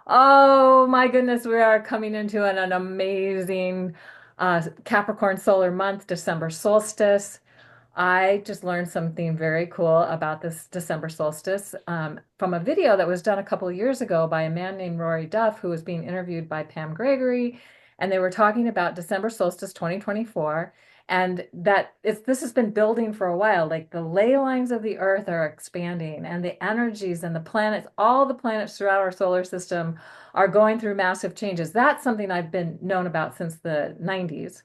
Oh my goodness, we are coming into an amazing Capricorn solar month, December solstice. I just learned something very cool about this December solstice from a video that was done a couple of years ago by a man named Rory Duff, who was being interviewed by Pam Gregory, and they were talking about December solstice 2024, and that this has been building for a while. Like the ley lines of the Earth are expanding, and the energies and the planets, all the planets throughout our solar system, are going through massive changes. That's something I've been known about since the 90s,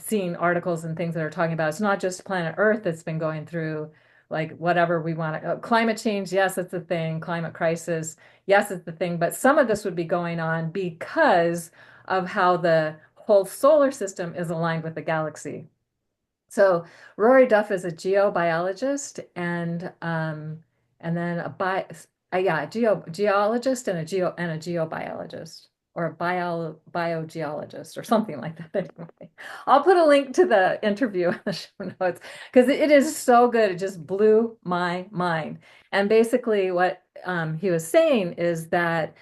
seeing articles and things that are talking about it's not just planet Earth that's been going through like whatever we want to, climate change, yes, it's a thing, climate crisis, yes, it's the thing, but some of this would be going on because of how the whole solar system is aligned with the galaxy. So Rory Duff is a geobiologist and then geologist and a geobiologist or a biogeologist or something like that. Anyway, I'll put a link to the interview in the show notes because it is so good. It just blew my mind. And basically, what he was saying is that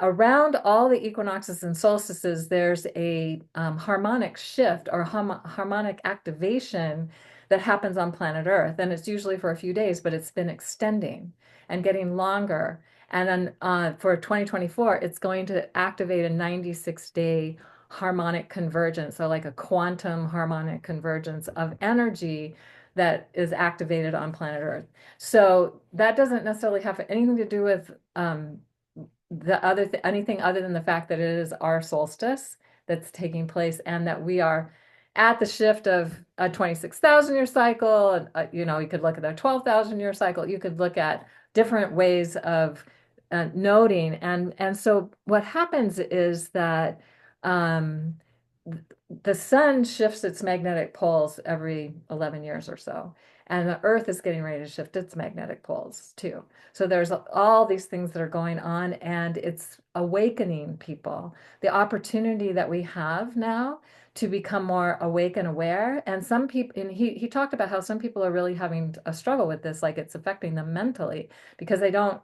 around all the equinoxes and solstices, there's a harmonic shift or harmonic activation that happens on planet Earth. And it's usually for a few days, but it's been extending and getting longer. And then for 2024, it's going to activate a 96-day harmonic convergence, so like a quantum harmonic convergence of energy that is activated on planet Earth. So that doesn't necessarily have anything to do with anything other than the fact that it is our solstice that's taking place and that we are at the shift of a 26,000 year cycle. And you could look at a 12,000 year cycle. You could look at different ways of noting. And so what happens is that um, the sun shifts its magnetic poles every 11 years or so. And the Earth is getting ready to shift its magnetic poles too. So there's all these things that are going on, and it's awakening people. The opportunity that we have now to become more awake and aware. And some people, and he talked about how some people are really having a struggle with this, like it's affecting them mentally because they don't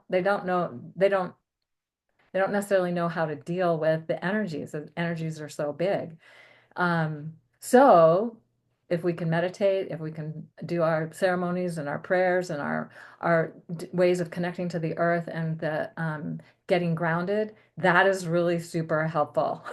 necessarily know how to deal with the energies. The energies are so big. So if we can meditate, if we can do our ceremonies and our prayers and our ways of connecting to the earth and the getting grounded, that is really super helpful.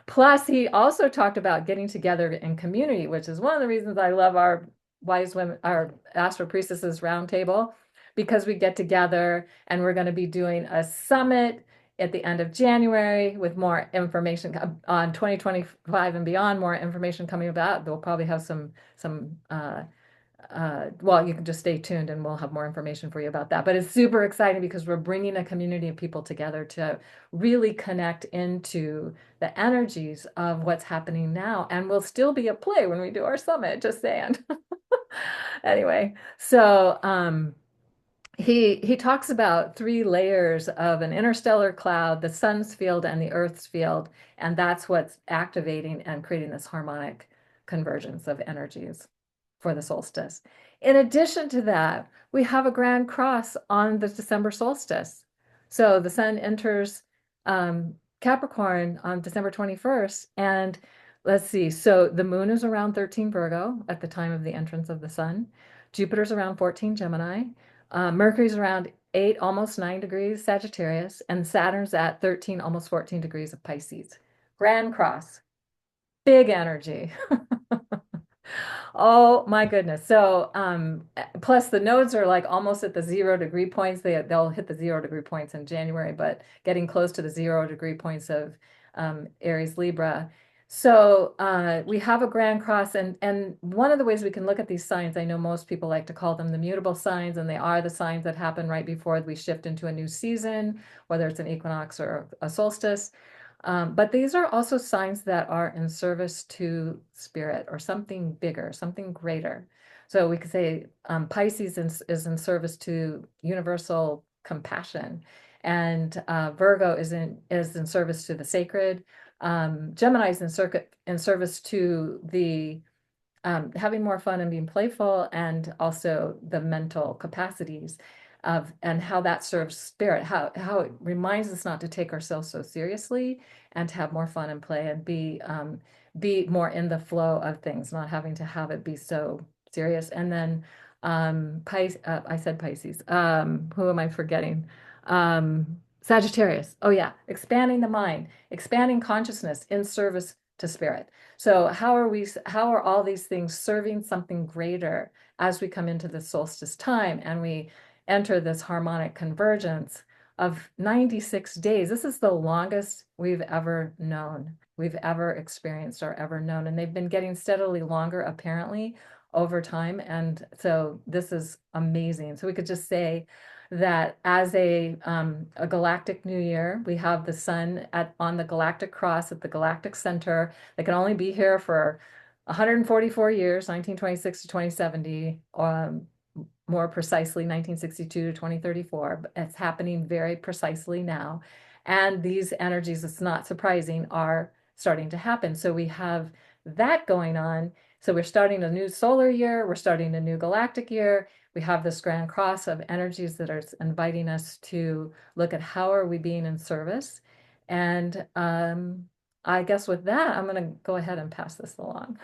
Plus, he also talked about getting together in community, which is one of the reasons I love our wise women, our Astro Priestesses roundtable, because we get together and we're going to be doing a summit at the end of January with more information on 2025 and beyond, more information coming about. They'll probably have well, you can just stay tuned and we'll have more information for you about that. But it's super exciting because we're bringing a community of people together to really connect into the energies of what's happening now. And we'll still be at play when we do our summit, just saying. Anyway, so he talks about three layers of an interstellar cloud, the sun's field and the earth's field, and that's what's activating and creating this harmonic convergence of energies for the solstice. In addition to that, we have a grand cross on the December solstice. So the sun enters Capricorn on December 21st, and let's see, so the moon is around 13 Virgo at the time of the entrance of the sun. Jupiter's around 14 Gemini. Mercury's around 8, almost 9 degrees Sagittarius, and Saturn's at 13, almost 14 degrees of Pisces. Grand cross, big energy. Oh my goodness. So, plus the nodes are like almost at the 0 degree points. They'll hit the 0 degree points in January, but getting close to the 0 degree points of Aries Libra. So we have a grand cross, and one of the ways we can look at these signs, I know most people like to call them the mutable signs, and they are the signs that happen right before we shift into a new season, whether it's an equinox or a solstice. But these are also signs that are in service to spirit or something bigger, something greater. So we could say Pisces is in service to universal compassion, and Virgo is in service to the sacred. Gemini is in service to the having more fun and being playful, and also the mental capacities. and how that serves spirit, how it reminds us not to take ourselves so seriously and to have more fun and play and be more in the flow of things, not having to have it be so serious. And then I said Pisces. Who am I forgetting? Sagittarius. Oh yeah, expanding the mind, expanding consciousness in service to spirit. So how are all these things serving something greater as we come into the solstice time and we enter this harmonic convergence of 96 days? This is the longest we've ever known, we've ever experienced or ever known. And they've been getting steadily longer, apparently, over time. And so this is amazing. So we could just say that as a galactic new year, we have the sun on the galactic cross at the galactic center. They can only be here for 144 years, 1926 to 2070, more precisely 1962 to 2034. But it's happening very precisely now. And these energies, it's not surprising, are starting to happen. So we have that going on. So we're starting a new solar year, we're starting a new galactic year. We have this grand cross of energies that are inviting us to look at how are we being in service. And I guess with that, I'm going to go ahead and pass this along.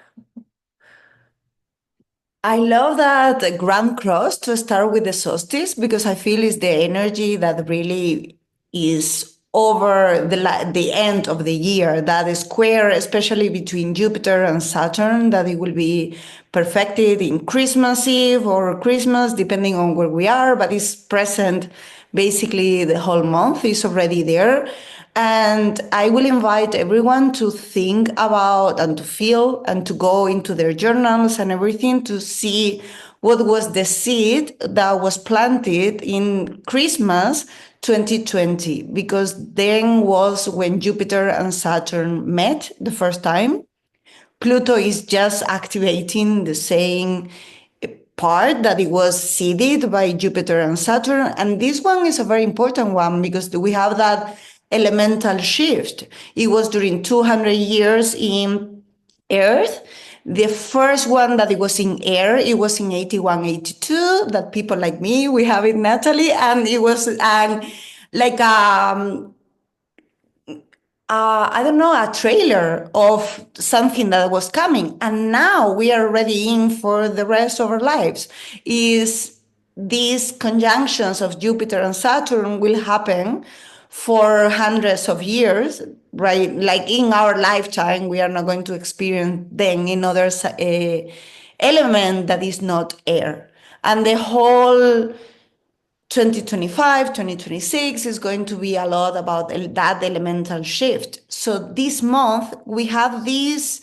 I love that Grand Cross to start with the solstice because I feel it's the energy that really is over the end of the year. That is square, especially between Jupiter and Saturn, that it will be perfected in Christmas Eve or Christmas, depending on where we are, but it's present basically the whole month, is already there. And I will invite everyone to think about and to feel and to go into their journals and everything to see what was the seed that was planted in Christmas 2020, because then was when Jupiter and Saturn met the first time. Pluto is just activating the same part that it was seeded by Jupiter and Saturn. And this one is a very important one because we have that elemental shift. It was during 200 years in Earth. The first one that it was in air, it was in 81, 82, that people like me, we have it, Natalie, and it was like I don't know, a trailer of something that was coming. And now we are already in for the rest of our lives. Is these conjunctions of Jupiter and Saturn will happen for hundreds of years, right? Like in our lifetime, we are not going to experience then another element that is not air. And the whole 2025, 2026 is going to be a lot about that elemental shift. So this month we have this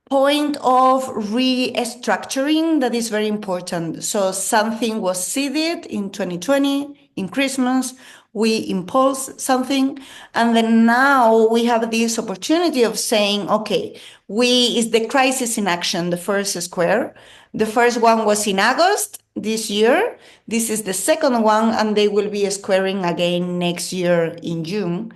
point of restructuring that is very important. So something was seeded in 2020 in Christmas. We impulse something, and then now we have this opportunity of saying, okay, is the crisis in action, the first square. The first one was in August this year. This is the second one, and they will be squaring again next year in June.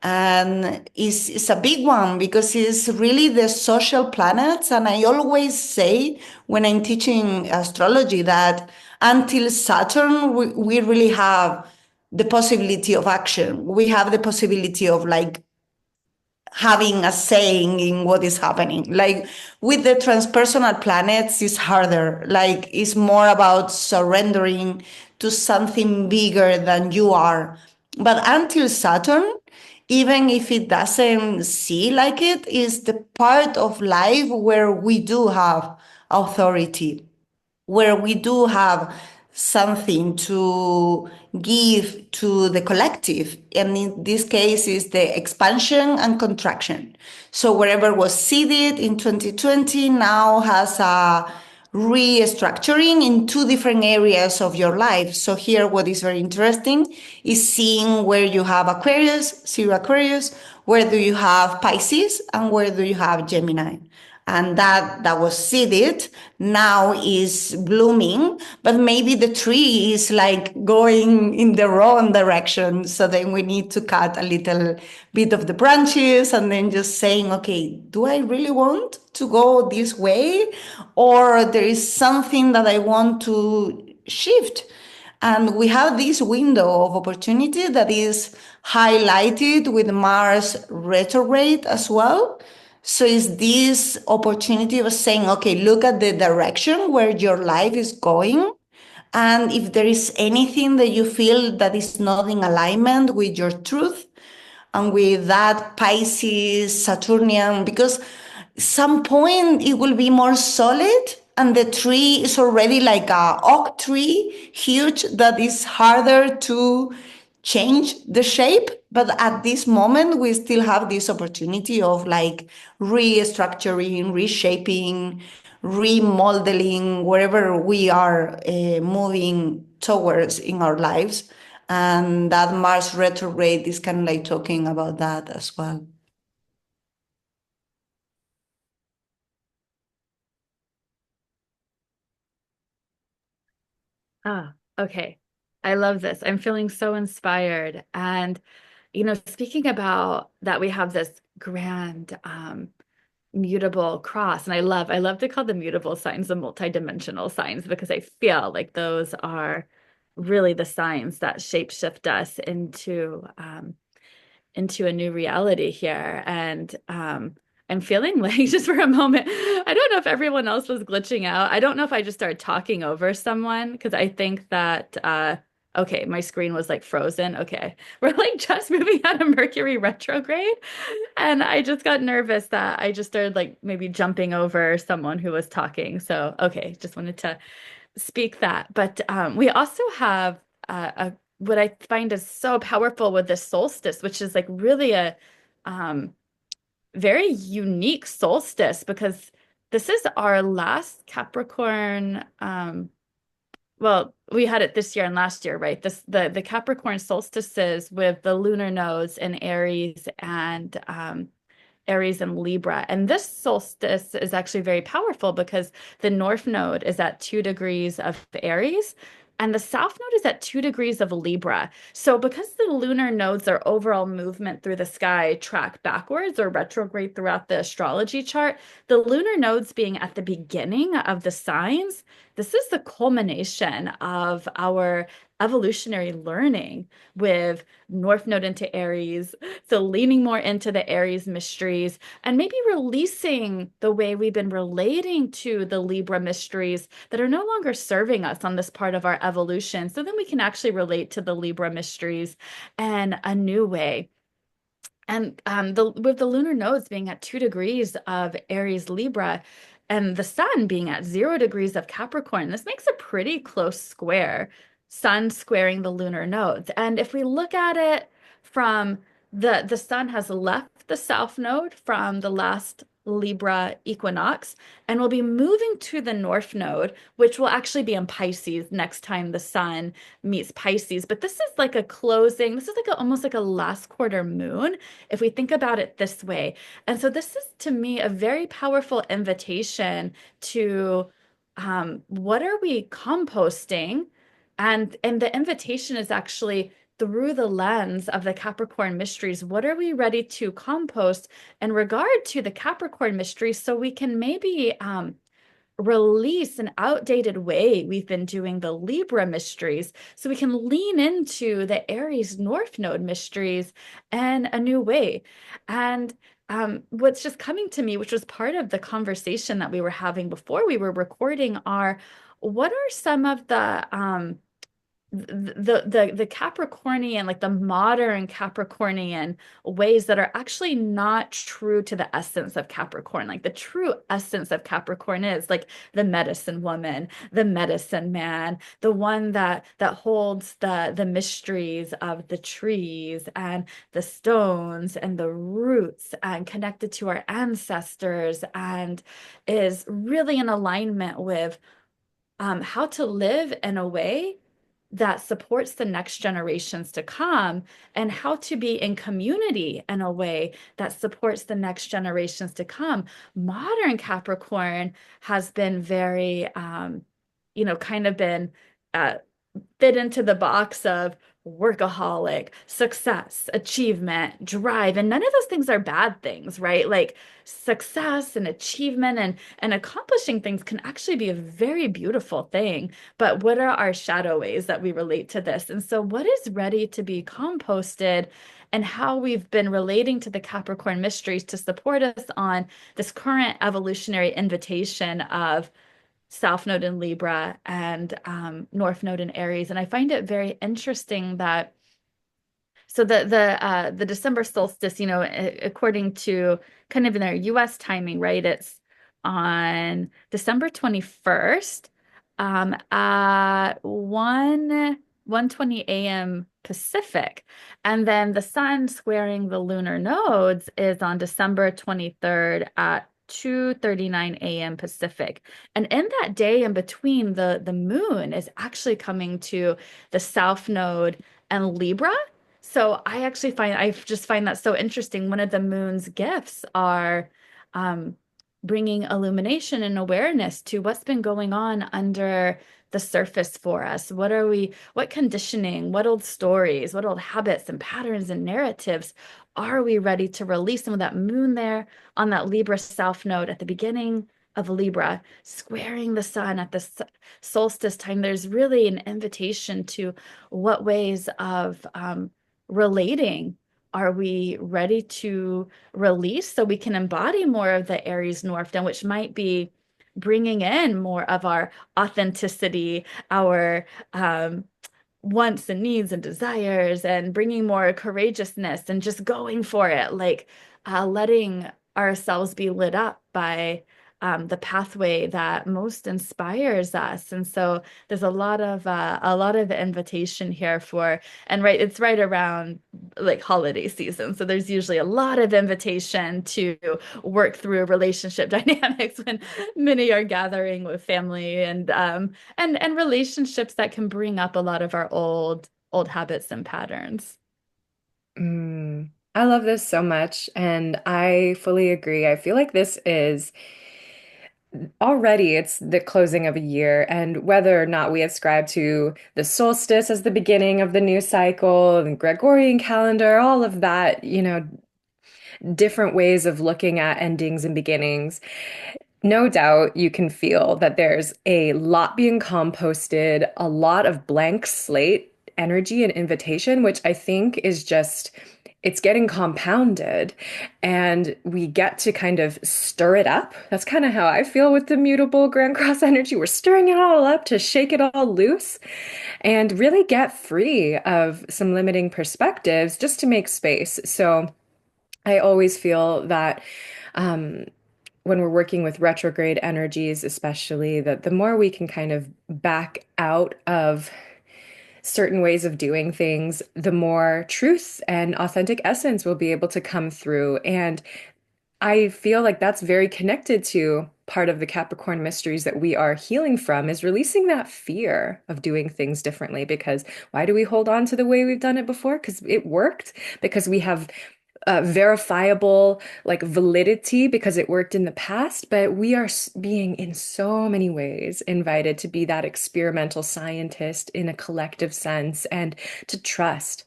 And it's a big one because it's really the social planets. And I always say when I'm teaching astrology that until Saturn, we really have the possibility of action. We have the possibility of like having a saying in what is happening. Like with the transpersonal planets, it's harder. Like it's more about surrendering to something bigger than you are. But until Saturn, even if it doesn't see like it, is the part of life where we do have authority, where we do have something to give to the collective. And in this case is the expansion and contraction. So wherever was seeded in 2020 now has a restructuring in two different areas of your life. So here what is very interesting is seeing where you have Aquarius, zero Aquarius, where do you have Pisces, and where do you have Gemini. And that was seeded now is blooming, but maybe the tree is like going in the wrong direction. So then we need to cut a little bit of the branches and then just saying, okay, do I really want to go this way? Or there is something that I want to shift. And we have this window of opportunity that is highlighted with Mars retrograde as well. So is this opportunity of saying, okay, look at the direction where your life is going. And if there is anything that you feel that is not in alignment with your truth, and with that Pisces, Saturnian, because some point it will be more solid and the tree is already like a oak tree, huge, that is harder to change the shape. But at this moment, we still have this opportunity of like restructuring, reshaping, remodeling wherever we are moving towards in our lives. And that Mars retrograde is kind of like talking about that as well. Ah, okay. I love this. I'm feeling so inspired. And, speaking about that, we have this grand mutable cross. And I love to call the mutable signs the multidimensional signs because I feel like those are really the signs that shapeshift us into a new reality here. And I'm feeling like just for a moment, I don't know if everyone else was glitching out. I don't know if I just started talking over someone because I think that okay, my screen was like frozen. Okay. We're like just moving out of Mercury retrograde. And I just got nervous that I just started like maybe jumping over someone who was talking. So okay, just wanted to speak that. But we also have what I find is so powerful with this solstice, which is like really a um, very unique solstice because this is our last Capricorn. Well, we had it this year and last year, right? The Capricorn solstices with the lunar nodes in Aries and Libra. And this solstice is actually very powerful because the North Node is at 2 degrees of Aries and the South Node is at 2 degrees of Libra. So because the lunar nodes, their overall movement through the sky track backwards or retrograde throughout the astrology chart, the lunar nodes being at the beginning of the signs, this is the culmination of our evolutionary learning with North Node into Aries, so leaning more into the Aries mysteries and maybe releasing the way we've been relating to the Libra mysteries that are no longer serving us on this part of our evolution. So then we can actually relate to the Libra mysteries in a new way. And with the lunar nodes being at 2 degrees of Aries Libra and the sun being at 0 degrees of Capricorn, this makes a pretty close square, sun squaring the lunar nodes. And if we look at it from the sun has left the south node from the last Libra equinox and will be moving to the north node, which will actually be in Pisces next time the sun meets Pisces. But this is like a closing, this is like almost like a last quarter moon if we think about it this way. And so this is to me a very powerful invitation to what are we composting? And the invitation is actually through the lens of the Capricorn mysteries. What are we ready to compost in regard to the Capricorn mysteries so we can maybe release an outdated way we've been doing the Libra mysteries so we can lean into the Aries North Node mysteries in a new way. And what's just coming to me, which was part of the conversation that we were having before we were recording, are what are some of the Capricornian, like the modern Capricornian ways that are actually not true to the essence of Capricorn. Like the true essence of Capricorn is like the medicine woman, the medicine man, the one that holds the mysteries of the trees and the stones and the roots and connected to our ancestors and is really in alignment with how to live in a way that supports the next generations to come and how to be in community in a way that supports the next generations to come. Modern Capricorn has been very, kind of been fit into the box of workaholic, success, achievement, drive. And none of those things are bad things, right? Like success and achievement and accomplishing things can actually be a very beautiful thing. But what are our shadow ways that we relate to this? And so what is ready to be composted and how we've been relating to the Capricorn mysteries to support us on this current evolutionary invitation of South Node in Libra and North Node in Aries. And I find it very interesting that the December solstice, according to kind of in their US timing, right? It's on December 21st at 1:20 a.m. Pacific. And then the sun squaring the lunar nodes is on December 23rd at 2:39 a.m. Pacific. And in that day in between, the moon is actually coming to the South Node and Libra. So I just find that so interesting. One of the moon's gifts are um, bringing illumination and awareness to what's been going on under the surface for us. What conditioning, what old stories, what old habits and patterns and narratives are we ready to release? And with that moon there on that Libra South Node at the beginning of Libra, squaring the sun at the solstice time, there's really an invitation to what ways of relating are we ready to release so we can embody more of the Aries North, and which might be bringing in more of our authenticity, our wants and needs and desires, and bringing more courageousness and just going for it, like letting ourselves be lit up by the pathway that most inspires us. And so there's a lot of invitation here for, and right, it's right around like holiday season. So there's usually a lot of invitation to work through relationship dynamics when many are gathering with family and relationships that can bring up a lot of our old habits and patterns. I love this so much, and I fully agree. I feel like this is already it's the closing of a year, and whether or not we ascribe to the solstice as the beginning of the new cycle and Gregorian calendar, all of that, different ways of looking at endings and beginnings. No doubt you can feel that there's a lot being composted, a lot of blank slate energy and invitation, which I think is just, it's getting compounded and we get to kind of stir it up. That's kind of how I feel with the mutable Grand Cross energy. We're stirring it all up to shake it all loose and really get free of some limiting perspectives just to make space. So I always feel that um, when we're working with retrograde energies, especially, that the more we can kind of back out of certain ways of doing things, the more truth and authentic essence will be able to come through. And I feel like that's very connected to part of the Capricorn mysteries that we are healing from is releasing that fear of doing things differently. Because why do we hold on to the way we've done it before? Because it worked, because we have verifiable like validity because it worked in the past, but we are being in so many ways invited to be that experimental scientist in a collective sense and to trust.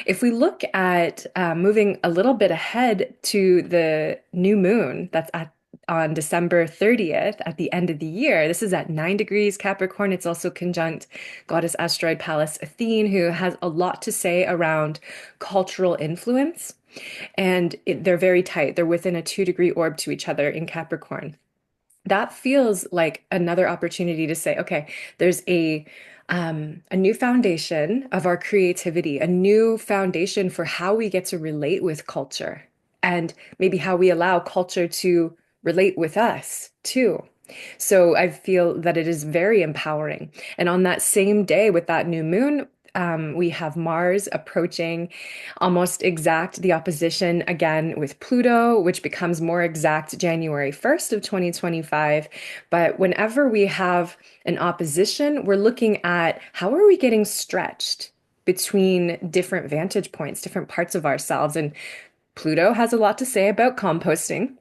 If we look at moving a little bit ahead to the new moon on December 30th at the end of the year, this is at 9 degrees Capricorn. It's also conjunct goddess asteroid Pallas Athene, who has a lot to say around cultural influence. And they're very tight. They're within a 2-degree orb to each other in Capricorn. That feels like another opportunity to say, okay, there's a new foundation of our creativity, a new foundation for how we get to relate with culture, and maybe how we allow culture to relate with us too. So I feel that it is very empowering. And on that same day with that new moon, we have Mars approaching almost exact the opposition again with Pluto, which becomes more exact January 1st of 2025. But whenever we have an opposition, we're looking at how are we getting stretched between different vantage points, different parts of ourselves. And Pluto has a lot to say about composting.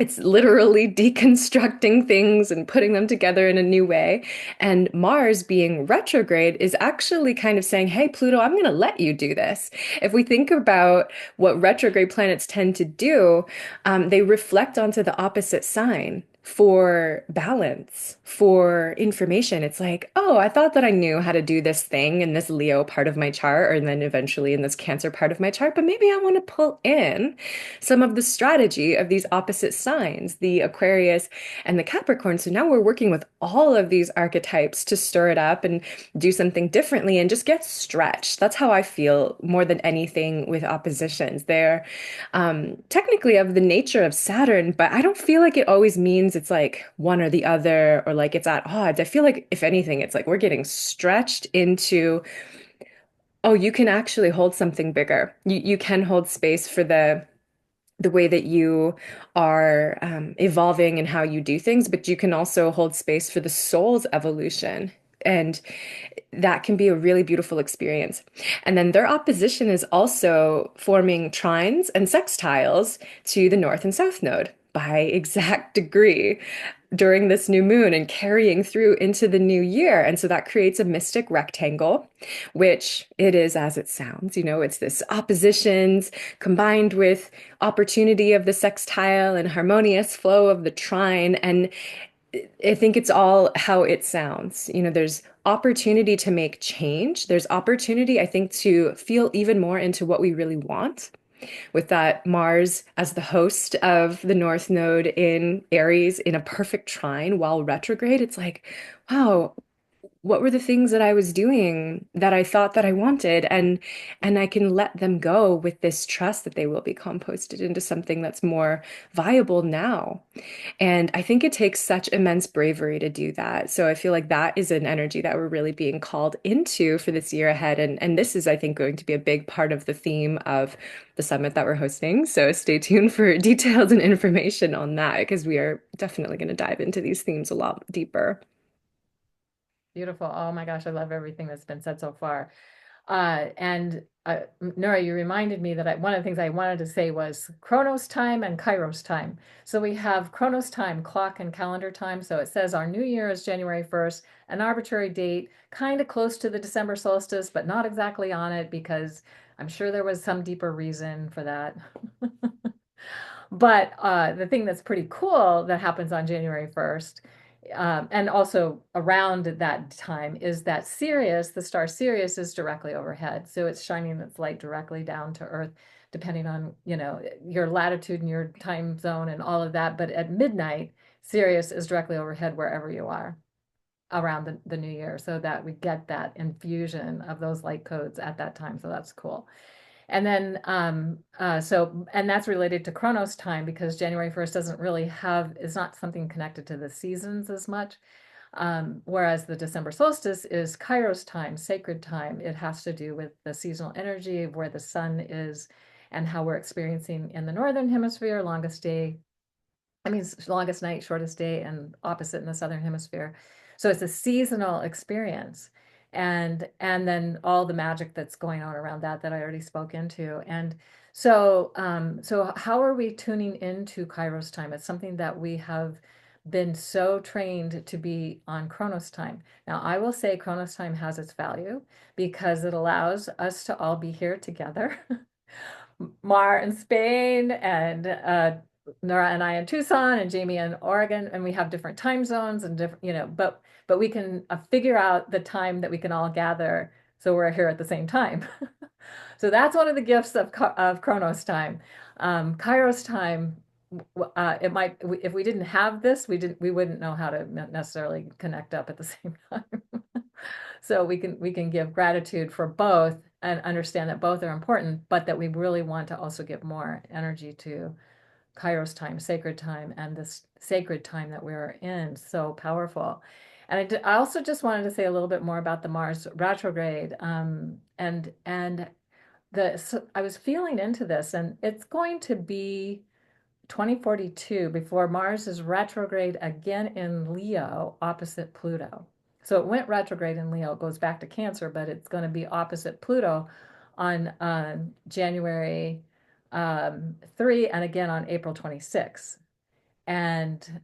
It's literally deconstructing things and putting them together in a new way. And Mars being retrograde is actually kind of saying, hey, Pluto, I'm going to let you do this. If we think about what retrograde planets tend to do, they reflect onto the opposite sign for balance, for information. It's like, oh, I thought that I knew how to do this thing in this Leo part of my chart, or then eventually in this Cancer part of my chart, but maybe I want to pull in some of the strategy of these opposite signs, the Aquarius and the Capricorn. So now we're working with all of these archetypes to stir it up and do something differently and just get stretched. That's how I feel more than anything with oppositions. They're technically of the nature of Saturn, but I don't feel like it always means it's like one or the other or like it's at odds. I feel like, if anything, it's like we're getting stretched into, oh, you can actually hold something bigger. You can hold space for the way that you are evolving and how you do things, but you can also hold space for the soul's evolution. And that can be a really beautiful experience. And then their opposition is also forming trines and sextiles to the North and South Node by exact degree during this new moon and carrying through into the new year. And so that creates a mystic rectangle, which it is as it sounds. It's this oppositions combined with opportunity of the sextile and harmonious flow of the trine. And I think it's all how it sounds. There's opportunity to make change. There's opportunity, I think, to feel even more into what we really want with that Mars as the host of the North Node in Aries in a perfect trine while retrograde. It's like, wow, what were the things that I was doing that I thought that I wanted? And I can let them go with this trust that they will be composted into something that's more viable now. And I think it takes such immense bravery to do that. So I feel like that is an energy that we're really being called into for this year ahead. And this is, I think, going to be a big part of the theme of the summit that we're hosting. So stay tuned for details and information on that, because we are definitely going to dive into these themes a lot deeper. Beautiful. Oh my gosh, I love everything that's been said so far. And Nora, you reminded me that one of the things I wanted to say was Chronos time and Kairos time. So we have Chronos time, clock and calendar time. So it says our new year is January 1st, an arbitrary date, kind of close to the December solstice, but not exactly on it because I'm sure there was some deeper reason for that. But the thing that's pretty cool that happens on January 1st, and also around that time, is that Sirius, the star Sirius, is directly overhead. So it's shining its light directly down to Earth, depending on, your latitude and your time zone and all of that. But at midnight, Sirius is directly overhead wherever you are around the new year, so that we get that infusion of those light codes at that time. So that's cool. And then, and that's related to Chronos time because January 1st doesn't really is not something connected to the seasons as much. Whereas the December solstice is Kairos time, sacred time. It has to do with the seasonal energy of where the sun is and how we're experiencing in the northern hemisphere, longest night, shortest day, and opposite in the southern hemisphere. So it's a seasonal experience. And then all the magic that's going on around that I already spoke into. And so how are we tuning into Kairos time? It's something that we have been so trained to be on Chronos time. Now, I will say Chronos time has its value because it allows us to all be here together. Mar in Spain and Nora and I in Tucson and Jamie in Oregon, and we have different time zones and different, but we can figure out the time that we can all gather so we're here at the same time. So that's one of the gifts of Chronos time. Kairos time, it might, if we didn't have this, we wouldn't know how to necessarily connect up at the same time. So we can give gratitude for both and understand that both are important, but that we really want to also give more energy to Kairos time, sacred time, and this sacred time that we're in. So powerful. And I also just wanted to say a little bit more about the Mars retrograde. So I was feeling into this, and it's going to be 2042 before Mars is retrograde again in Leo opposite Pluto. So it went retrograde in Leo, it goes back to Cancer, but it's going to be opposite Pluto on January 3 and again on April 26. And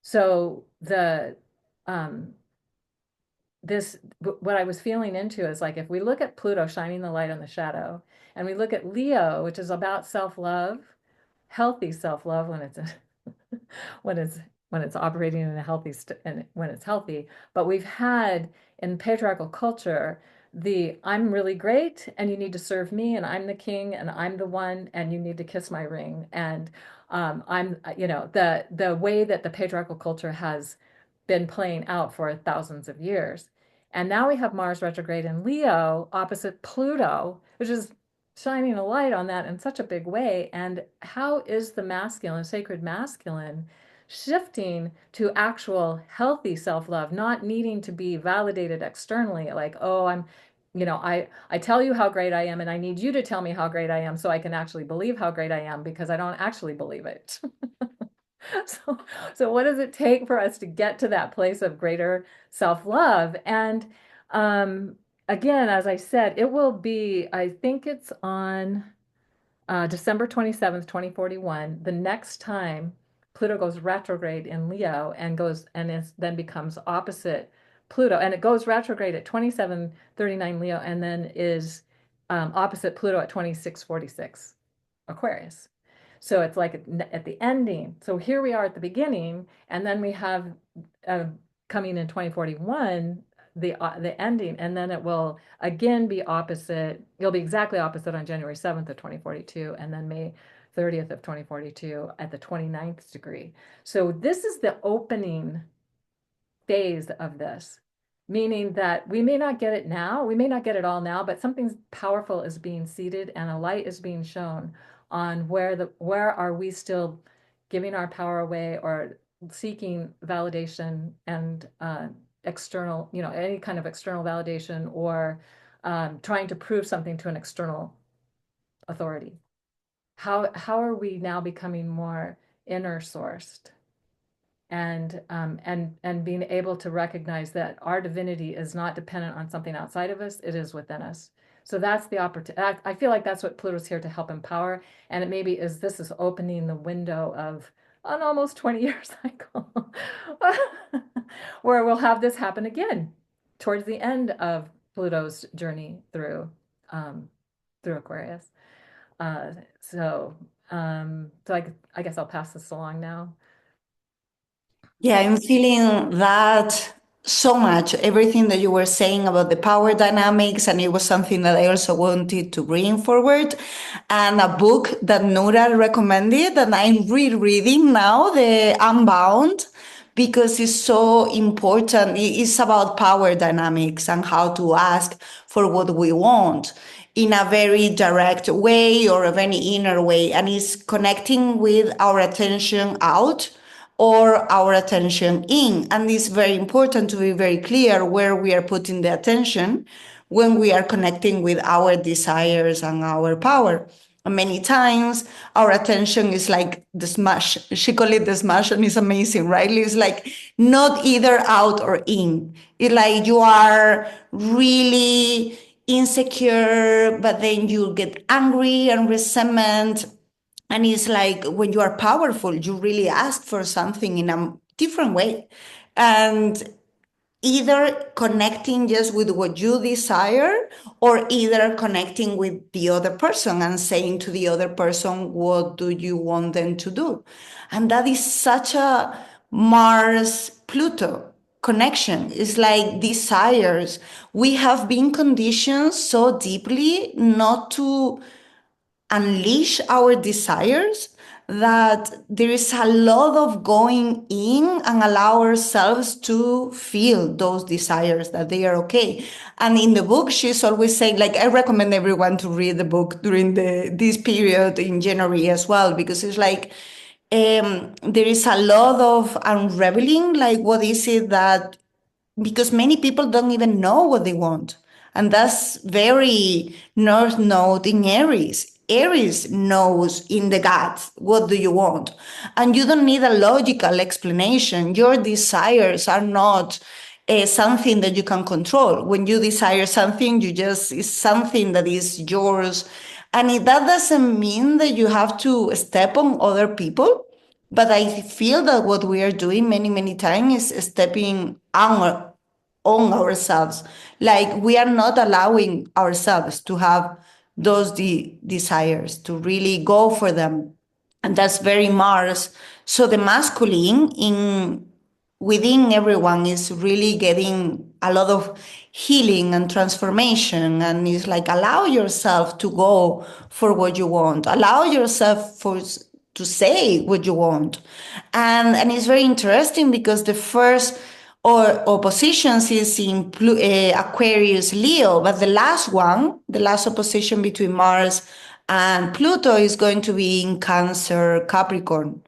so what I was feeling into is like, if we look at Pluto shining the light on the shadow, and we look at Leo, which is about self-love, healthy self-love when it's when it's when it's operating in a healthy and when it's healthy. But we've had in patriarchal culture I'm really great and you need to serve me, and I'm the king and I'm the one and you need to kiss my ring. And I'm, the way that the patriarchal culture has been playing out for thousands of years. And now we have Mars retrograde in Leo opposite Pluto, which is shining a light on that in such a big way. And how is the masculine, sacred masculine, shifting to actual healthy self-love, not needing to be validated externally, like, oh, I tell you how great I am, and I need you to tell me how great I am so I can actually believe how great I am, because I don't actually believe it. So, so what does it take for us to get to that place of greater self-love? And again, as I said, it will be, I think it's on December 27th, 2041, the next time Pluto goes retrograde in Leo and then becomes opposite Pluto. And it goes retrograde at 2739 Leo and then is opposite Pluto at 2646 Aquarius. So it's like at the ending. So here we are at the beginning, and then we have coming in 2041 the ending, and then it will again be opposite. It'll be exactly opposite on January 7th of 2042, and then May 30th of 2042 at the 29th degree. So this is the opening phase of this, meaning that we may not get it now, we may not get it all now, but something powerful is being seeded and a light is being shown on where are we still giving our power away or seeking validation and external, any kind of external validation, or trying to prove something to an external authority. How are we now becoming more inner sourced and being able to recognize that our divinity is not dependent on something outside of us, it is within us. So that's the opportunity. I feel like that's what Pluto's here to help empower. And it maybe this is opening the window of an almost 20-year cycle where we'll have this happen again towards the end of Pluto's journey through Aquarius. So I guess I'll pass this along now. Yeah, I'm feeling that so much. Everything that you were saying about the power dynamics, and it was something that I also wanted to bring forward. And a book that Nora recommended that I'm rereading now, The Unbound, because it's so important. It's about power dynamics and how to ask for what we want in a very direct way or a very inner way. And it's connecting with our attention out or our attention in. And it's very important to be very clear where we are putting the attention when we are connecting with our desires and our power. And many times our attention is like the smash. She called it the smash, and it's amazing, right? It's like not either out or in. It's like you are really insecure, but then you get angry and resentment. And it's like when you are powerful, you really ask for something in a different way. And either connecting just with what you desire, or either connecting with the other person and saying to the other person, what do you want them to do? And that is such a Mars Pluto connection. It's like desires. We have been conditioned so deeply not to unleash our desires that there is a lot of going in and allow ourselves to feel those desires, that they are okay. And in the book, she's always saying, like, I recommend everyone to read the book during this period in January as well, because it's like there is a lot of unraveling, like what is it that, because many people don't even know what they want. And that's very North Node in Aries. Aries knows in the gut, what do you want? And you don't need a logical explanation. Your desires are not something that you can control. When you desire something, it's something that is yours. And that doesn't mean that you have to step on other people. But I feel that what we are doing many, many times is stepping on ourselves. Like we are not allowing ourselves to have those desires, to really go for them. And that's very Mars. So the masculine in within everyone is really getting a lot of healing and transformation, and it's like allow yourself to go for what you want, allow yourself to say what you want. And it's very interesting because the first or oppositions is in Aquarius Leo, but the last one, the last opposition between Mars and Pluto is going to be in Cancer Capricorn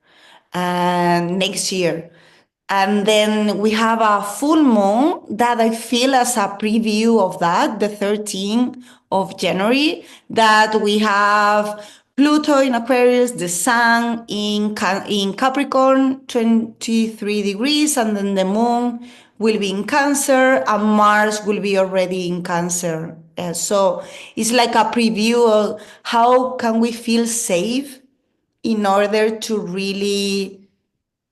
and next year. And then we have a full moon that I feel as a preview of that, the 13th of January, that we have Pluto in Aquarius, the Sun in Capricorn, 23 degrees, and then the moon will be in Cancer, and Mars will be already in Cancer. So it's like a preview of how can we feel safe in order to really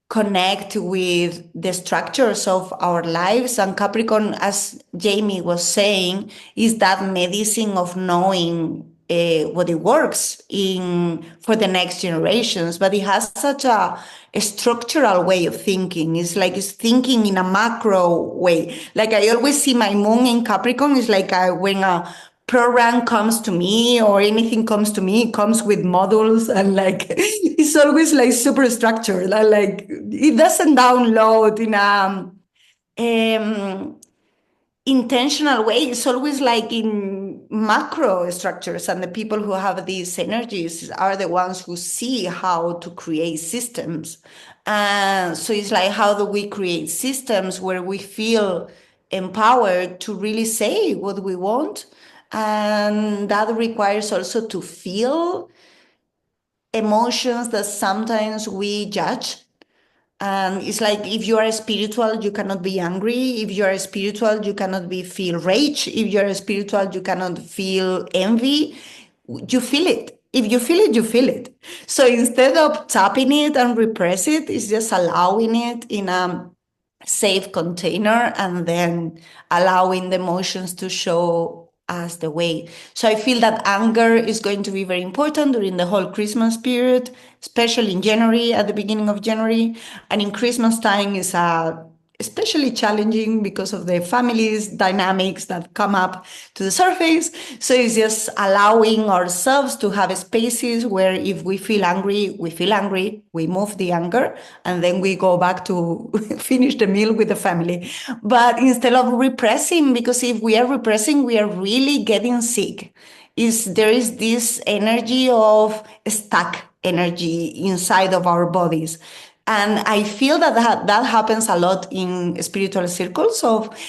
connect with the structures of our lives. And Capricorn, as Jamie was saying, is that medicine of knowing what it works in for the next generations. But it has such a structural way of thinking. It's like it's thinking in a macro way. Like I always see my moon in Capricorn is like when a program comes to me or anything comes to me, it comes with modules, and like it's always like super structured. Like it doesn't download in a intentional way. It's always like in macro structures, and the people who have these energies are the ones who see how to create systems. And so it's like, how do we create systems where we feel empowered to really say what we want? And that requires also to feel emotions that sometimes we judge. And it's like, if you are spiritual, you cannot be angry. If you are spiritual, you cannot feel rage. If you are spiritual, you cannot feel envy. You feel it. If you feel it, you feel it. So instead of tapping it and repress it, it's just allowing it in a safe container and then allowing the emotions to show us the way. So I feel that anger is going to be very important during the whole Christmas period, especially in January, at the beginning of January. And in Christmas time is especially challenging because of the family's dynamics that come up to the surface. So it's just allowing ourselves to have spaces where if we feel angry, we move the anger, and then we go back to finish the meal with the family. But instead of repressing, because if we are repressing, we are really getting sick. There is this energy of stuck energy inside of our bodies. And I feel that happens a lot in spiritual circles,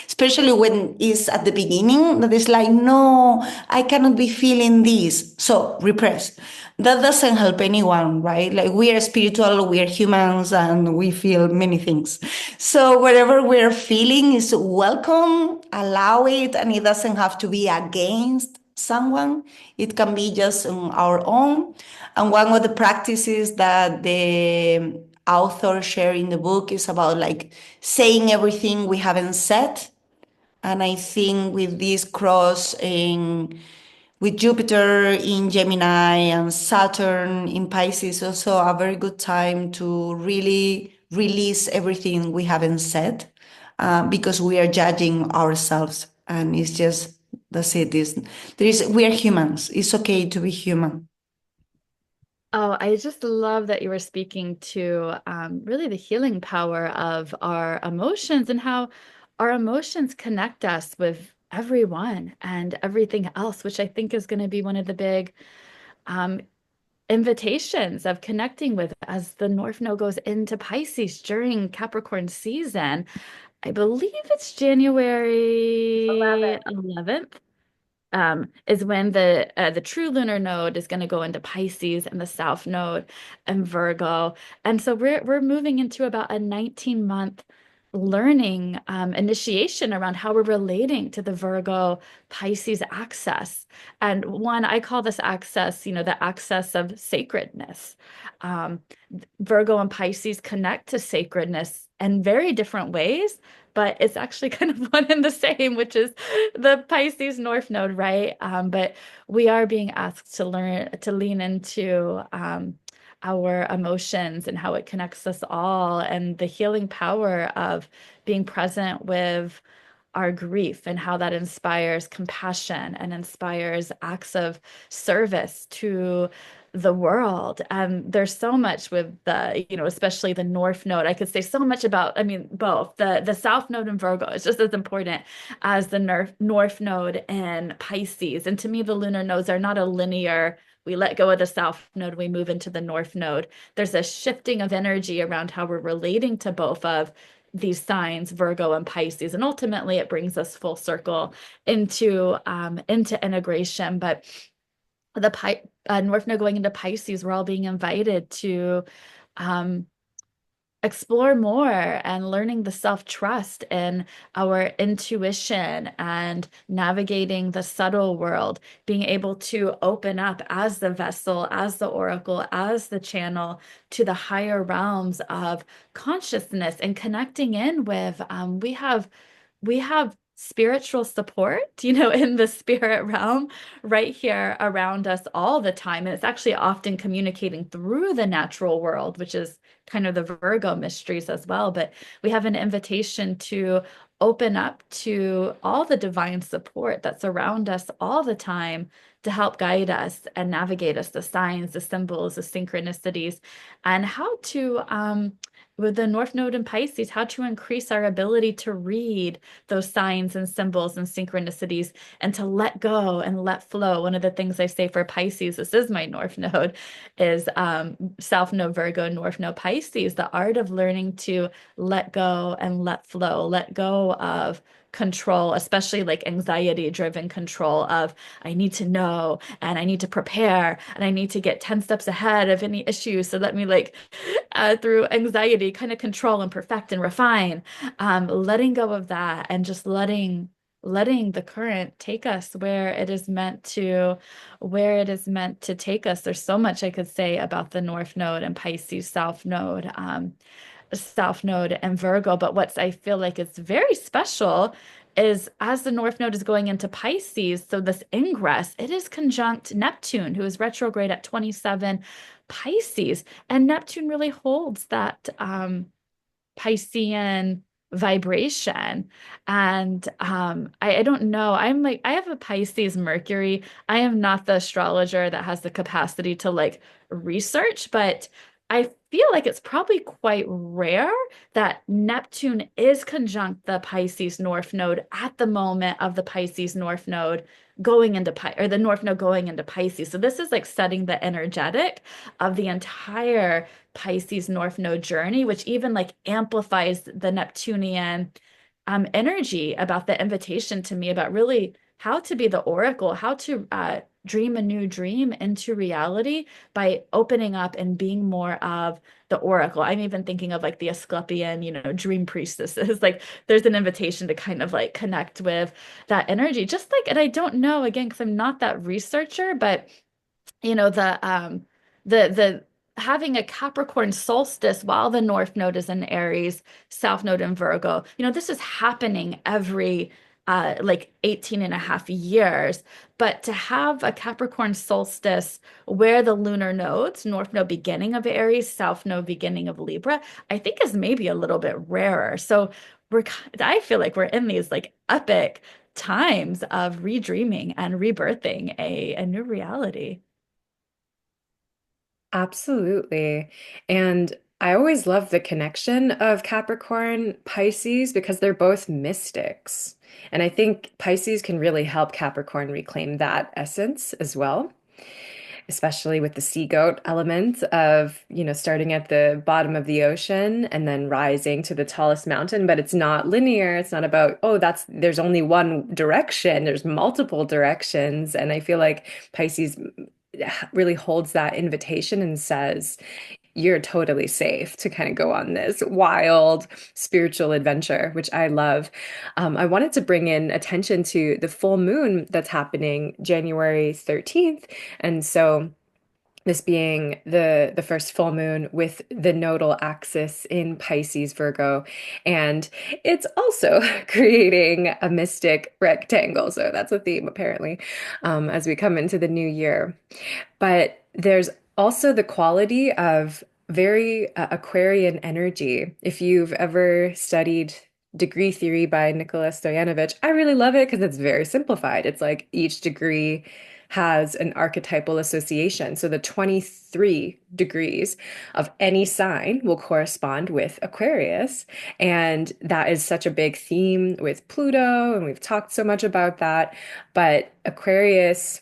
especially when it's at the beginning, that is like, no, I cannot be feeling this. So repress. That doesn't help anyone, right? Like we are spiritual, we are humans, and we feel many things. So whatever we're feeling is welcome, allow it, and it doesn't have to be against someone. It can be just on our own. And one of the practices that the author share in the book is about like saying everything we haven't said. And I think with this cross with Jupiter in Gemini and Saturn in Pisces, also a very good time to really release everything we haven't said, because we are judging ourselves. And it's just, that's it. We are humans. It's okay to be human. Oh, I just love that you were speaking to really the healing power of our emotions and how our emotions connect us with everyone and everything else, which I think is going to be one of the big invitations of connecting with as the North Node goes into Pisces during Capricorn season. I believe it's January 11th. Is when the true lunar node is going to go into Pisces and the South Node and Virgo. And so we're moving into about a 19-month learning initiation around how we're relating to the Virgo Pisces axis. And one, I call this axis, the axis of sacredness. Um, Virgo and Pisces connect to sacredness in very different ways, but it's actually kind of one and the same, which is the Pisces North Node, right? But we are being asked to lean into our emotions and how it connects us all, and the healing power of being present with our grief and how that inspires compassion and inspires acts of service to the world. There's so much with especially the North Node. I could say so much about, both the South Node in Virgo is just as important as the North Node in Pisces. And to me, the lunar nodes are not a linear, we let go of the South Node, we move into the North Node. There's a shifting of energy around how we're relating to both of these signs, Virgo and Pisces, and ultimately it brings us full circle into integration. But the North Node going into Pisces, we're all being invited to explore more and learning the self-trust and our intuition and navigating the subtle world, being able to open up as the vessel, as the oracle, as the channel to the higher realms of consciousness and connecting in with, we have spiritual support, in the spirit realm right here around us all the time. And it's actually often communicating through the natural world, which is kind of the Virgo mysteries as well. But we have an invitation to open up to all the divine support that's around us all the time to help guide us and navigate us, the signs, the symbols, the synchronicities, and how to, with the North Node in Pisces, how to increase our ability to read those signs and symbols and synchronicities and to let go and let flow. One of the things I say for Pisces, this is my North Node, is South Node Virgo, North Node Pisces, the art of learning to let go and let flow, let go of control, especially like anxiety driven control of I need to know and I need to prepare and I need to get 10 steps ahead of any issues. So let me through anxiety kind of control and perfect and refine, letting go of that and just letting the current take us where it is meant to take us. There's so much I could say about the North Node and Pisces South Node and Virgo, but what I feel like is very special is as the North Node is going into Pisces, so this ingress, it is conjunct Neptune, who is retrograde at 27 Pisces, and Neptune really holds that Piscean vibration. And I don't know. I have a Pisces Mercury. I am not the astrologer that has the capacity to research, but I feel like it's probably quite rare that Neptune is conjunct the Pisces North Node at the moment of the Pisces North Node going into or the North Node going into Pisces. So this is like setting the energetic of the entire Pisces North Node journey, which even amplifies the Neptunian energy about the invitation to me about really how to be the oracle, how to dream a new dream into reality by opening up and being more of the oracle. I'm even thinking of the Asclepian, dream priestesses. There's an invitation to kind of connect with that energy. And I don't know, again, because I'm not that researcher, but the having a Capricorn solstice while the North Node is in Aries, South Node in Virgo, this is happening every 18 and a half years. But to have a Capricorn solstice where the lunar nodes, North Node beginning of Aries, South Node beginning of Libra, I think is maybe a little bit rarer. So I feel like we're in these epic times of redreaming and rebirthing a new reality. Absolutely. And I always love the connection of Capricorn, Pisces, because they're both mystics. And I think Pisces can really help Capricorn reclaim that essence as well, especially with the sea goat element of, starting at the bottom of the ocean and then rising to the tallest mountain. But it's not linear. It's not about, oh, there's only one direction. There's multiple directions. And I feel like Pisces really holds that invitation and says, you're totally safe to kind of go on this wild spiritual adventure, which I love. I wanted to bring in attention to the full moon that's happening January 13th. And so this being the first full moon with the nodal axis in Pisces Virgo, and it's also creating a mystic rectangle. So that's a theme apparently, as we come into the new year. But there's also the quality of very Aquarian energy. If you've ever studied degree theory by Nicholas Stoyanovich, I really love it because it's very simplified. It's like each degree has an archetypal association. So the 23 degrees of any sign will correspond with Aquarius. And that is such a big theme with Pluto, and we've talked so much about that. But Aquarius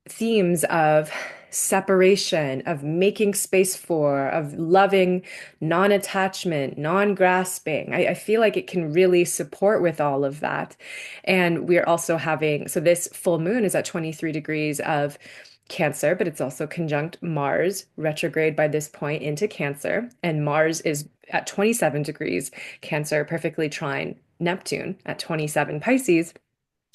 themes of separation, of making space for, of loving, non-attachment, non-grasping. I feel like it can really support with all of that. And we're also having, so this full moon is at 23 degrees of Cancer, but it's also conjunct Mars, retrograde by this point into Cancer. And Mars is at 27 degrees Cancer, perfectly trine Neptune at 27 Pisces.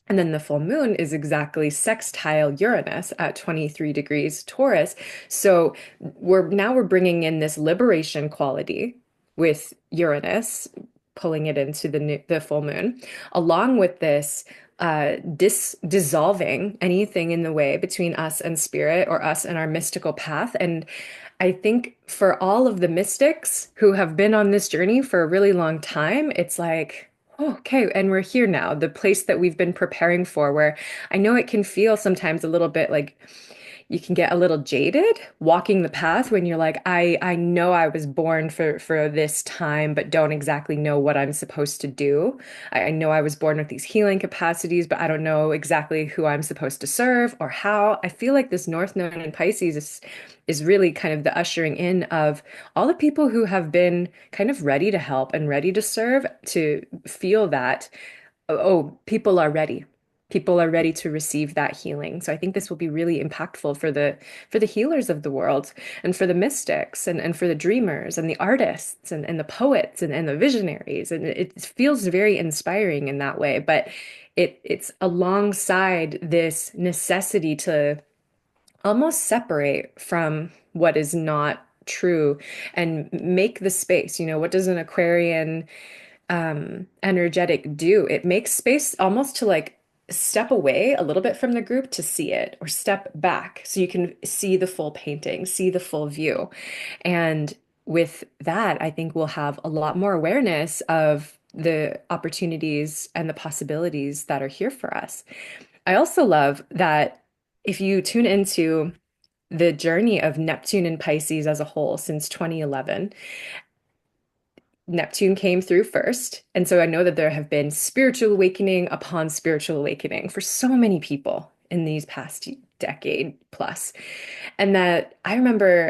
And then the full moon is exactly sextile Uranus at 23 degrees Taurus. So we're bringing in this liberation quality with Uranus, pulling it into the full moon, along with this dissolving anything in the way between us and spirit or us and our mystical path. And I think for all of the mystics who have been on this journey for a really long time, it's like, oh, okay, and we're here now, the place that we've been preparing for, where I know it can feel sometimes a little bit like you can get a little jaded walking the path when you're like, I know I was born for this time, but don't exactly know what I'm supposed to do. I know I was born with these healing capacities, but I don't know exactly who I'm supposed to serve or how. I feel like this North Node in Pisces is really kind of the ushering in of all the people who have been kind of ready to help and ready to serve, to feel that, oh, people are ready. People are ready to receive that healing. So I think this will be really impactful for the healers of the world, and for the mystics, and for the dreamers and the artists, and the poets, and the visionaries. And it feels very inspiring in that way. But it's alongside this necessity to almost separate from what is not true and make the space. What does an Aquarian energetic do? It makes space almost to like step away a little bit from the group to see it, or step back so you can see the full painting, see the full view. And with that, I think we'll have a lot more awareness of the opportunities and the possibilities that are here for us. I also love that if you tune into the journey of Neptune and Pisces as a whole since 2011, Neptune came through first. And so I know that there have been spiritual awakening upon spiritual awakening for so many people in these past decade plus. And that I remember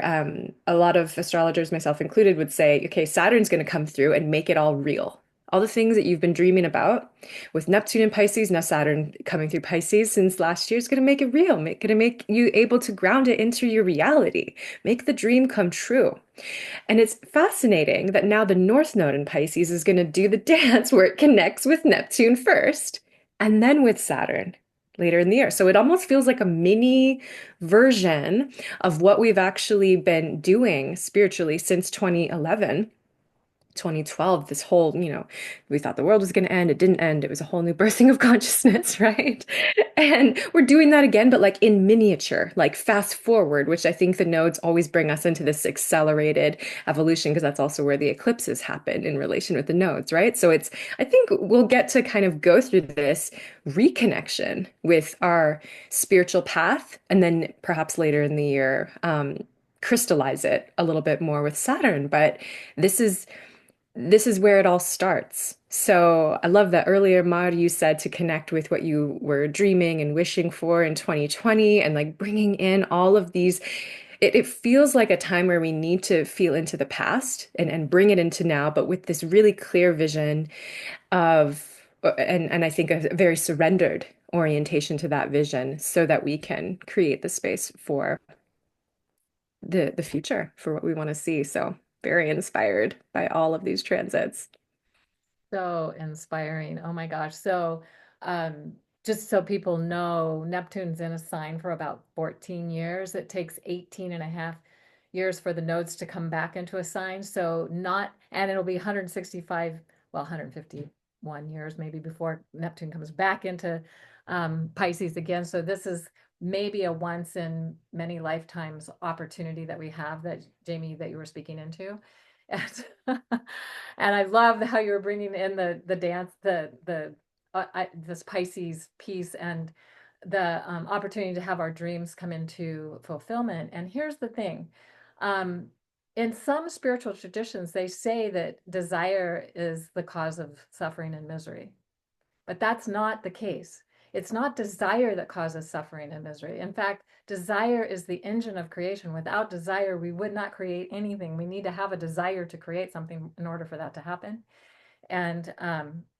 a lot of astrologers, myself included, would say, okay, Saturn's going to come through and make it all real. All the things that you've been dreaming about with Neptune and Pisces, now Saturn coming through Pisces since last year, is going to make it real, going to make you able to ground it into your reality, make the dream come true. And it's fascinating that now the North Node in Pisces is going to do the dance where it connects with Neptune first and then with Saturn later in the year. So it almost feels like a mini version of what we've actually been doing spiritually since 2011. 2012, this whole, we thought the world was going to end. It didn't end. It was a whole new birthing of consciousness, right? And we're doing that again, but like in miniature, like fast forward, which I think the nodes always bring us into this accelerated evolution, because that's also where the eclipses happen in relation with the nodes, right? So I think we'll get to kind of go through this reconnection with our spiritual path, and then perhaps later in the year, crystallize it a little bit more with Saturn. But this is where it all starts. So I love that earlier, Maud, you said to connect with what you were dreaming and wishing for in 2020, and like bringing in all of these. It feels like a time where we need to feel into the past and bring it into now, but with this really clear vision of, and I think a very surrendered orientation to that vision, so that we can create the space for the future for what we want to see. So very inspired by all of these transits. So inspiring. Oh my gosh. So, just so people know, Neptune's in a sign for about 14 years. It takes 18 and a half years for the nodes to come back into a sign. So not, and it'll be 165, well, 151 years maybe before Neptune comes back into Pisces again. So this is maybe a once in many lifetimes opportunity that we have, that Jamie, that you were speaking into. And, and I love how you were bringing in the dance, this Pisces piece, and the opportunity to have our dreams come into fulfillment. And here's the thing. In some spiritual traditions, they say that desire is the cause of suffering and misery, but that's not the case. It's not desire that causes suffering and misery. In fact, desire is the engine of creation. Without desire, we would not create anything. We need to have a desire to create something in order for that to happen. And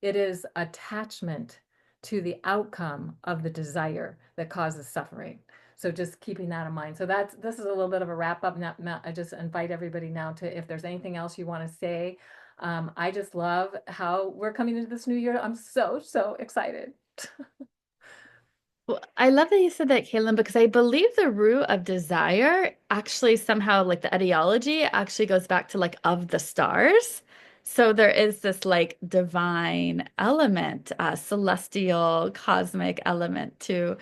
it is attachment to the outcome of the desire that causes suffering. So just keeping that in mind. So this is a little bit of a wrap up. I just invite everybody now to, if there's anything else you want to say. I just love how we're coming into this new year. I'm so, so excited. Well, I love that you said that, Caitlin, because I believe the root of desire actually somehow, like the etiology, actually goes back to like of the stars. So there is this like divine element, celestial, cosmic element to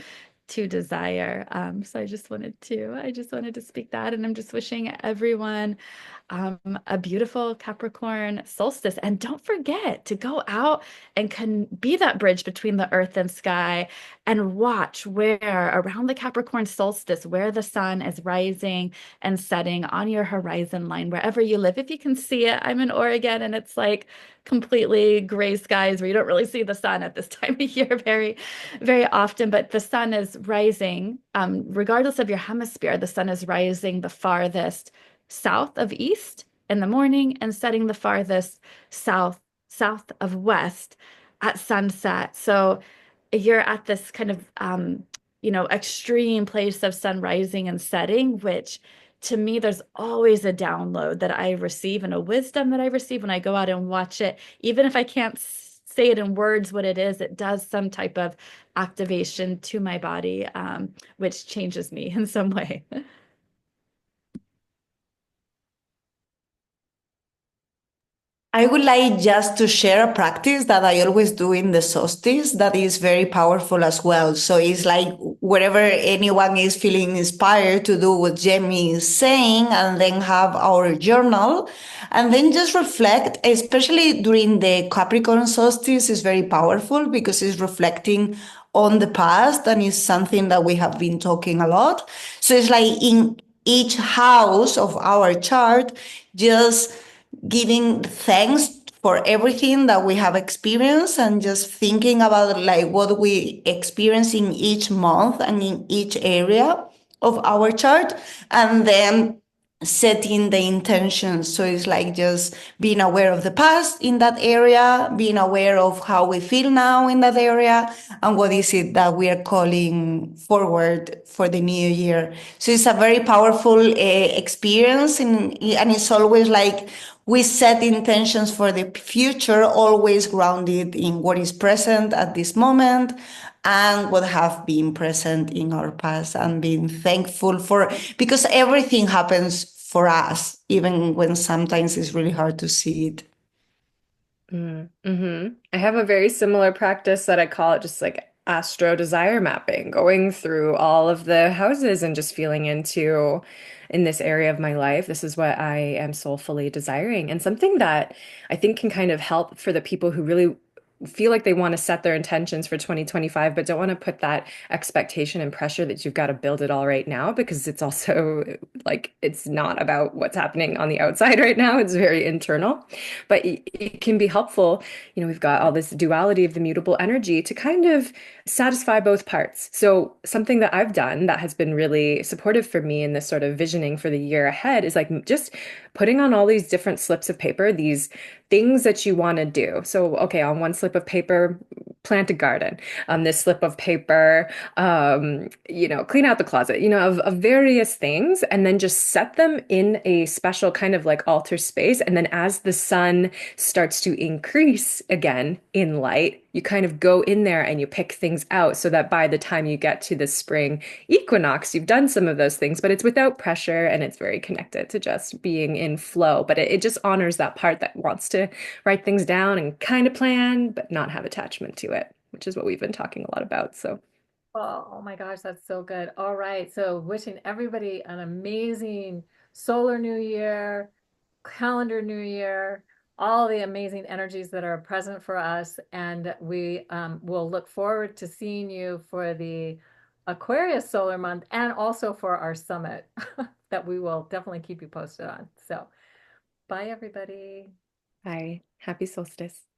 desire. So I just wanted to speak that, and I'm just wishing everyone a beautiful Capricorn solstice. And don't forget to go out and can be that bridge between the earth and sky, and watch where around the Capricorn solstice, where the sun is rising and setting on your horizon line, wherever you live. If you can see it, I'm in Oregon, and it's like completely gray skies where you don't really see the sun at this time of year very, very often. But the sun is rising, regardless of your hemisphere, the sun is rising the farthest south of east in the morning and setting the farthest south of west at sunset. So you're at this kind of extreme place of sun rising and setting, which to me, there's always a download that I receive and a wisdom that I receive when I go out and watch it. Even if I can't say it in words what it is, it does some type of activation to my body, which changes me in some way. I would like just to share a practice that I always do in the solstice that is very powerful as well. So it's like wherever anyone is feeling inspired to do what Jamie is saying, and then have our journal, and then just reflect, especially during the Capricorn solstice is very powerful because it's reflecting on the past, and it's something that we have been talking a lot. So it's like in each house of our chart, just giving thanks for everything that we have experienced, and just thinking about like what we experience in each month and in each area of our chart, and then setting the intentions. So it's like just being aware of the past in that area, being aware of how we feel now in that area, and what is it that we are calling forward for the new year. So it's a very powerful experience, and it's always like we set intentions for the future, always grounded in what is present at this moment and what have been present in our past, and being thankful for, because everything happens for us, even when sometimes it's really hard to see it. I have a very similar practice that I call it just like Astro desire mapping, going through all of the houses and just feeling into in this area of my life, this is what I am soulfully desiring. And something that I think can kind of help for the people who really feel like they want to set their intentions for 2025, but don't want to put that expectation and pressure that you've got to build it all right now, because it's also like it's not about what's happening on the outside right now. It's very internal, but it can be helpful. We've got all this duality of the mutable energy to kind of satisfy both parts. So something that I've done that has been really supportive for me in this sort of visioning for the year ahead is like just putting on all these different slips of paper, these things that you want to do. So, okay, on one slip of paper, plant a garden. On this slip of paper, clean out the closet, of various things, and then just set them in a special kind of like altar space. And then as the sun starts to increase again in light, you kind of go in there and you pick things out so that by the time you get to the spring equinox, you've done some of those things, but it's without pressure and it's very connected to just being in flow. But it just honors that part that wants to write things down and kind of plan, but not have attachment to it, which is what we've been talking a lot about. So, Oh my gosh, that's so good. All right. So wishing everybody an amazing solar new year, calendar new year, all the amazing energies that are present for us. And we will look forward to seeing you for the Aquarius solar month and also for our summit that we will definitely keep you posted on. So bye, everybody. bye. Happy solstice.